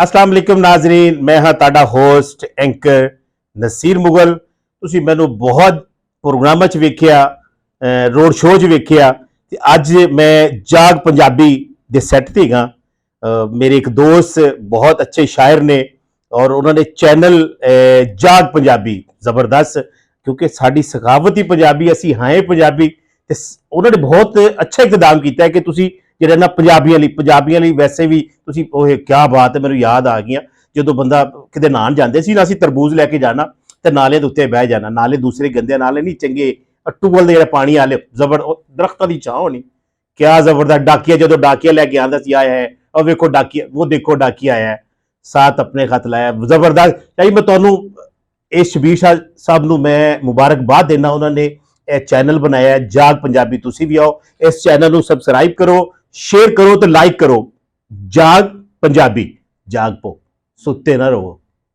अस्सलाम वालेकुम नाजरीन, मैं हाँ ताड़ा होस्ट एंकर नसीर मुगल। ਤੁਸੀਂ ਮੈਨੂੰ ਬਹੁਤ ਪ੍ਰੋਗਰਾਮਾਂ 'ਚ ਵੇਖਿਆ, ਰੋਡ ਸ਼ੋਅ 'ਚ ਵੇਖਿਆ ਤੇ ਅੱਜ ਮੈਂ ਜਾਗ ਪੰਜਾਬੀ ਦੇ ਸੈੱਟ ਤੇ ਹਾਂ। ਮੇਰੇ ਇੱਕ ਦੋਸਤ ਬਹੁਤ ਅੱਛੇ ਸ਼ਾਇਰ ਨੇ ਔਰ ਉਹਨਾਂ ਨੇ ਚੈਨਲ ਜਾਗ ਪੰਜਾਬੀ ਜ਼ਬਰਦਸਤ, ਕਿਉਂਕਿ ਸਾਡੀ ਸਖਾਵਤ ਹੀ ਪੰਜਾਬੀ, ਅਸੀਂ ਹਾਂ ਪੰਜਾਬੀ ਤੇ ਉਹਨਾਂ ਨੇ ਬਹੁਤ ਅੱਛਾ ਇਕਤਦਾਮ ਕੀਤਾ ਹੈ ਕਿ ਤੁਸੀਂ ਜਿਹੜਾ ਨਾ ਪੰਜਾਬੀਆਂ ਲਈ ਵੈਸੇ ਵੀ ਤੁਸੀਂ ਉਹ ਕਿਆ ਬਾਤ ਹੈ। ਮੈਨੂੰ ਯਾਦ ਆ ਗਈਆਂ ਜਦੋਂ ਬੰਦਾ ਕਿਤੇ ਨਹਾਉਣ ਜਾਂਦੇ ਸੀ ਨਾ, ਅਸੀਂ ਤਰਬੂਜ਼ ਲੈ ਕੇ ਜਾਣਾ ਤੇ ਨਾਲੇ ਦੇ ਉੱਤੇ ਬਹਿ ਜਾਣਾ। ਨਾਲੇ ਦੂਸਰੇ ਗੰਦੇ ਨਾਲੇ ਨਹੀਂ, ਚੰਗੇ ਟੂਬਲ ਦੇ ਜਿਹੜੇ ਪਾਣੀ ਵਾਲੇ ਜ਼ਬਰ ਦਰਖਤਾਂ ਦੀ ਛਾਂ ਹੋਣੀ, ਕਿਆ ਜ਼ਬਰਦਸਤ। ਡਾਕੀਆ ਜਦੋਂ ਡਾਕੀਆ ਲੈ ਕੇ ਆਉਂਦਾ ਸੀ, ਆਇਆ ਹੈ और वेखो डाकिया, वो देखो डाकिया आया है, साथ अपने खत लाया, जबरदस्त। चाहिए मैं ਤੁਹਾਨੂੰ ਇਹ ਸ਼ਬੀਰ ਸ਼ਾਹ ਸਾਹਿਬ ਨੂੰ ਮੈਂ ਮੁਬਾਰਕਬਾਦ ਦੇਣਾ, ਉਹਨਾਂ ਨੇ ਇਹ ਚੈਨਲ ਬਣਾਇਆ ਜਾਗ ਪੰਜਾਬੀ। ਤੁਸੀਂ ਵੀ ਆਓ, ਇਸ ਚੈਨਲ ਨੂੰ ਸਬਸਕ੍ਰਾਈਬ ਕਰੋ, ਸ਼ੇਅਰ ਕਰੋ ਤੇ ਲਾਈਕ ਕਰੋ। ਜਾਗ ਪੰਜਾਬੀ, ਜਾਗ ਪੋ, ਸੁੱਤੇ ਨਾ ਰਹੋ।